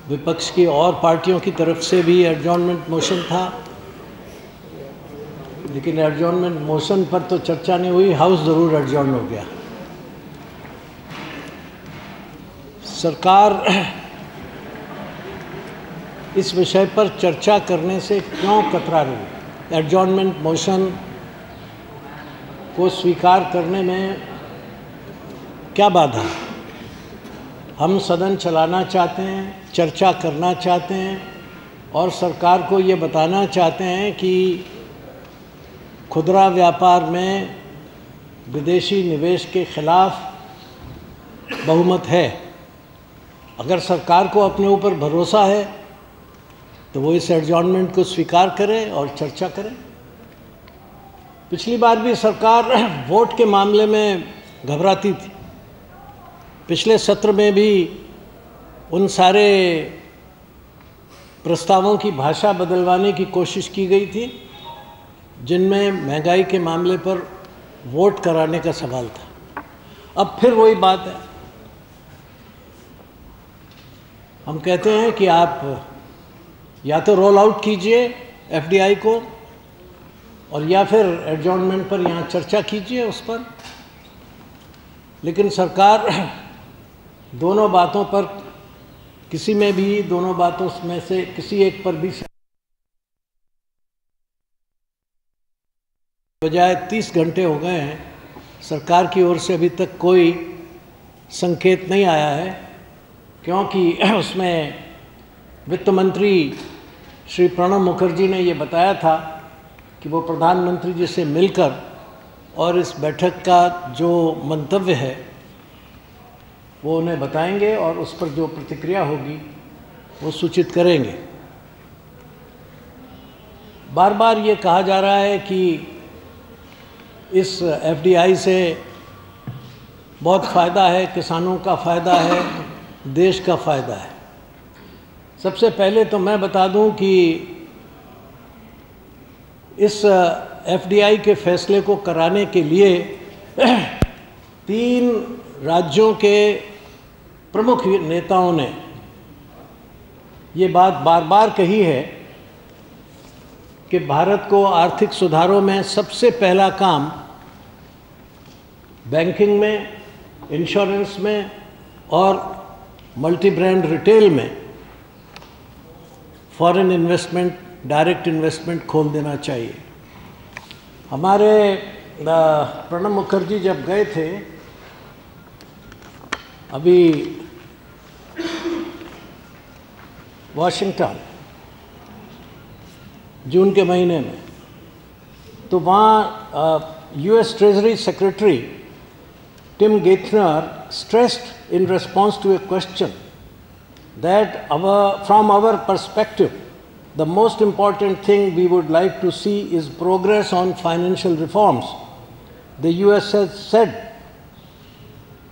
विपक्ष की और पार्टियों की तरफ से भी एडजॉर्नमेंट मोशन था, लेकिन एडजॉर्नमेंट मोशन पर तो चर्चा नहीं हुई, हाउस ज़रूर एडजॉर्न हो गया। सरकार इस विषय पर चर्चा करने से क्यों कतरा रही? एडजॉर्नमेंट मोशन को स्वीकार करने में क्या बाधा है? हम सदन चलाना चाहते हैं, चर्चा करना चाहते हैं और सरकार को ये बताना चाहते हैं कि खुदरा व्यापार में विदेशी निवेश के खिलाफ बहुमत है। अगर सरकार को अपने ऊपर भरोसा है तो वो इस एडजॉर्नमेंट को स्वीकार करे और चर्चा करे। पिछली बार भी सरकार वोट के मामले में घबराती थी। पिछले सत्र में भी उन सारे प्रस्तावों की भाषा बदलवाने की कोशिश की गई थी जिनमें महंगाई के मामले पर वोट कराने का सवाल था। अब फिर वही बात है। हम कहते हैं कि आप या तो रोल आउट कीजिए एफडीआई को और या फिर एडजॉर्नमेंट पर यहाँ चर्चा कीजिए उस पर, लेकिन सरकार दोनों बातों पर किसी में भी, दोनों बातों में से किसी एक पर भी बजाय 30 घंटे हो गए हैं, सरकार की ओर से अभी तक कोई संकेत नहीं आया है, क्योंकि उसमें वित्त मंत्री श्री प्रणब मुखर्जी ने ये बताया था कि वो प्रधानमंत्री जी से मिलकर और इस बैठक का जो मंतव्य है वो उन्हें बताएंगे और उस पर जो प्रतिक्रिया होगी वो सूचित करेंगे। बार बार ये कहा जा रहा है कि इस एफडीआई से बहुत फ़ायदा है, किसानों का फ़ायदा है, देश का फ़ायदा है। सबसे पहले तो मैं बता दूं कि इस एफडीआई के फैसले को कराने के लिए 3 राज्यों के प्रमुख नेताओं ने ये बात बार बार कही है कि भारत को आर्थिक सुधारों में सबसे पहला काम बैंकिंग में, इंश्योरेंस में और मल्टी ब्रांड रिटेल में फॉरेन इन्वेस्टमेंट, डायरेक्ट इन्वेस्टमेंट खोल देना चाहिए। हमारे प्रणब मुखर्जी जब गए थे अभी वॉशिंगटन जून के महीने में, तो वहाँ US treasury secretary Tim Geithner stressed in response to a question that from our perspective, the most important thing we would like to see is progress on financial reforms. The US has said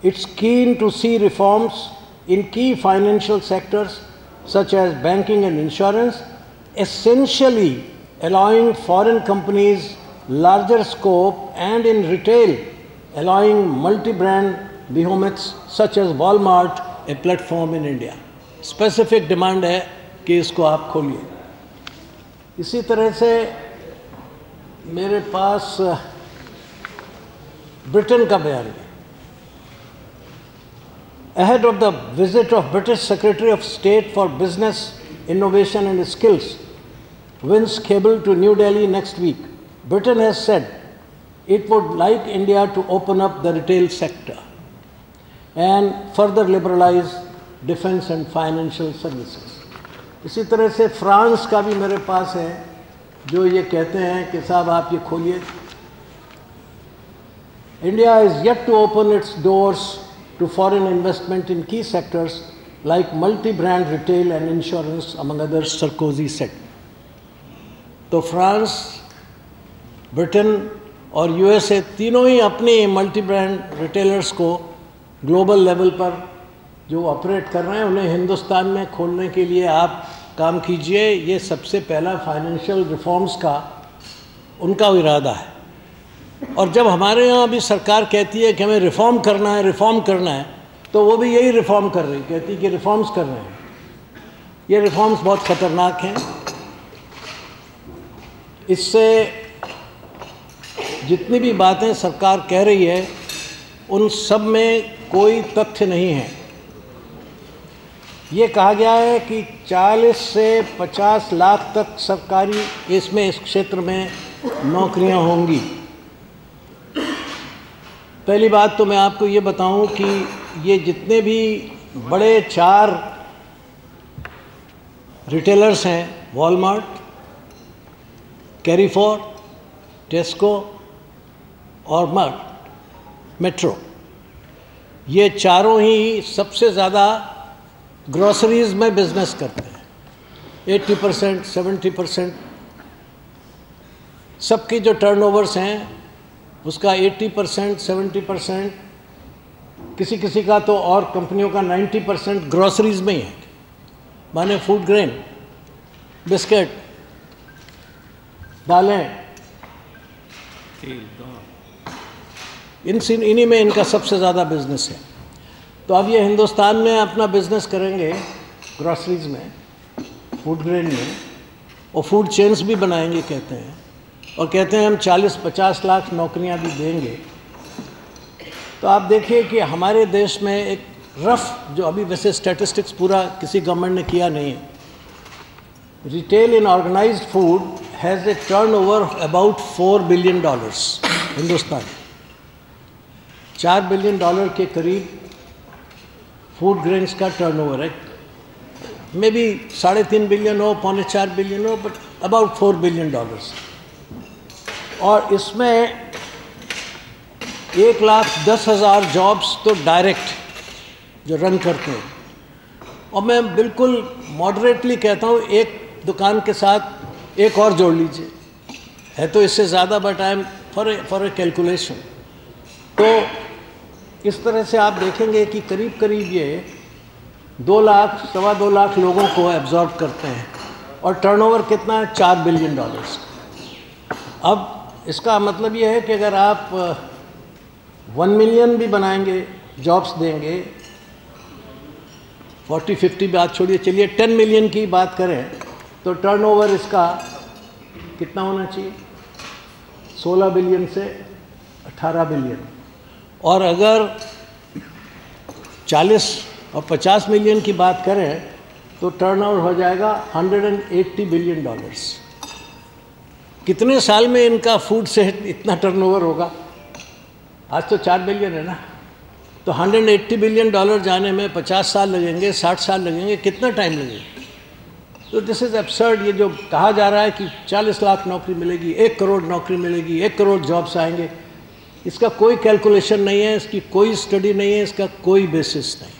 it's keen to see reforms in key financial sectors such as banking and insurance, essentially allowing foreign companies larger scope, and in retail allowing multi-brand behemoths such as Walmart a platform in India. Specific demand है कि इसको आप खोलिए। इसी तरह से मेरे पास Britain का बयान है। Ahead of the visit of British Secretary of State for Business, Innovation and Skills, Vince Cable, to New Delhi next week, Britain has said it would like India to open up the retail sector and further liberalize defense and financial services. इसी तरह से France का भी मेरे पास है जो ये कहते हैं कि साहब आप ये खोलिए। India is yet to open its doors to foreign investment in key sectors like multi-brand retail and insurance, among others, Sarkozy said. तो फ्रांस, ब्रिटेन और यूएसए तीनों ही अपने मल्टी ब्रांड रिटेलर्स को ग्लोबल लेवल पर जो ऑपरेट कर रहे हैं उन्हें हिंदुस्तान में खोलने के लिए आप काम कीजिए। ये सबसे पहला फाइनेंशियल रिफॉर्म्स का उनका इरादा है। और जब हमारे यहाँ भी सरकार कहती है कि हमें रिफॉर्म करना है, रिफॉर्म करना है, तो वो भी यही रिफॉर्म कर रही, कहती है कि रिफॉर्म्स कर रहे हैं। ये रिफॉर्म्स बहुत ख़तरनाक हैं। इससे जितनी भी बातें सरकार कह रही है उन सब में कोई तथ्य नहीं है। ये कहा गया है कि 40 से 50 लाख तक सरकारी इस क्षेत्र में नौकरियां होंगी। पहली बात तो मैं आपको ये बताऊं कि ये जितने भी बड़े 4 रिटेलर्स हैं, वॉलमार्ट, कैरीफोर, टेस्को और मेट्रो, ये चारों ही सबसे ज़्यादा ग्रॉसरीज़ में बिजनेस करते हैं। 80%, 70% सबकी जो टर्नओवर्स हैं उसका 80%, 70%, किसी किसी का तो और कंपनियों का 90% ग्रॉसरीज़ में ही है, माने फूड ग्रेन, बिस्किट, दालें, इन्हीं में इनका सबसे ज़्यादा बिजनेस है। तो अब ये हिंदुस्तान में अपना बिजनेस करेंगे ग्रॉसरीज़ में, फूड ग्रेन में, और फूड चेन्स भी बनाएंगे कहते हैं, और कहते हैं हम 40-50 लाख नौकरियां भी देंगे। तो आप देखिए कि हमारे देश में एक रफ, जो अभी वैसे स्टैटिस्टिक्स पूरा किसी गवर्नमेंट ने किया नहीं है, retail in organized food has a turnover of about $4 billion Hindustan. $4 billion के करीब फूड ग्रेन्स का टर्नओवर है। मे बी 3.5 बिलियन हो, 3.25 बिलियन हो, बट अबाउट $4 बिलियन। और इसमें 1,10,000 जॉब्स तो डायरेक्ट जो रन करते हैं। और मैं बिल्कुल मॉडरेटली कहता हूँ, एक दुकान के साथ एक और जोड़ लीजिए, है तो इससे ज़्यादा, but I am for a calculation. तो इस तरह से आप देखेंगे कि करीब करीब ये 2 लाख, सवा 2 लाख लोगों को एब्जॉर्ब करते हैं, और टर्नओवर कितना है? $4 बिलियन। अब इसका मतलब ये है कि अगर आप 1 मिलियन भी बनाएंगे, जॉब्स देंगे, 40-50 बात छोड़िए, चलिए 10 मिलियन की बात करें, तो टर्नओवर इसका कितना होना चाहिए? 16 बिलियन से 18 बिलियन। और अगर 40 और 50 मिलियन की बात करें तो टर्नओवर हो जाएगा $180 बिलियन। कितने साल में इनका फूड से इतना टर्नओवर होगा? आज तो 4 बिलियन है ना, तो $180 बिलियन जाने में 50 साल लगेंगे, 60 साल लगेंगे, कितना टाइम लगेगा? तो दिस इज़ एब्सर्ड। ये जो कहा जा रहा है कि 40 लाख नौकरी मिलेगी, 1 करोड़ नौकरी मिलेगी, 1 करोड़ जॉब्स आएंगे, इसका कोई कैलकुलेशन नहीं है, इसकी कोई स्टडी नहीं है, इसका कोई बेसिस नहीं।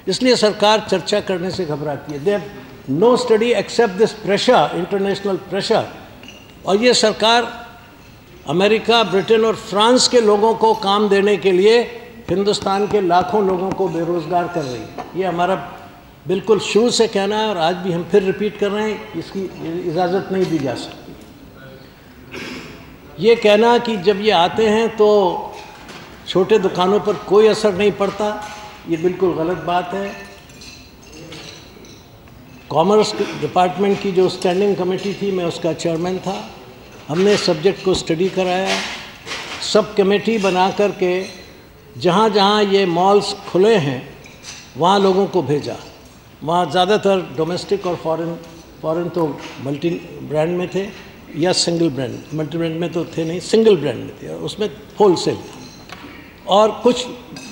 इसलिए सरकार चर्चा करने से घबराती है। There no study except this pressure, international pressure. और ये सरकार अमेरिका, ब्रिटेन और फ्रांस के लोगों को काम देने के लिए हिंदुस्तान के लाखों लोगों को बेरोज़गार कर रही है। ये हमारा बिल्कुल शुरू से कहना है, और आज भी हम फिर रिपीट कर रहे हैं, इसकी इजाज़त नहीं दी जा सकती। ये कहना कि जब ये आते हैं तो छोटे दुकानों पर कोई असर नहीं पड़ता, ये बिल्कुल गलत बात है। कॉमर्स डिपार्टमेंट की जो स्टैंडिंग कमेटी थी, मैं उसका चेयरमैन था, हमने सब्जेक्ट को स्टडी कराया, सब कमेटी बना कर के जहाँ जहाँ ये मॉल्स खुले हैं वहाँ लोगों को भेजा। वहाँ ज़्यादातर डोमेस्टिक और फॉरेन तो मल्टी ब्रांड में थे या सिंगल ब्रांड, मल्टी ब्रांड में तो थे नहीं, सिंगल ब्रांड में थे, और उसमें होलसेल था, और कुछ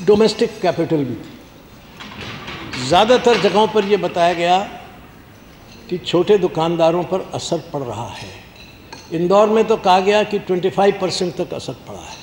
डोमेस्टिक कैपिटल भी थी। ज़्यादातर जगहों पर यह बताया गया कि छोटे दुकानदारों पर असर पड़ रहा है। इंदौर में तो कहा गया कि 25% तक असर पड़ा है।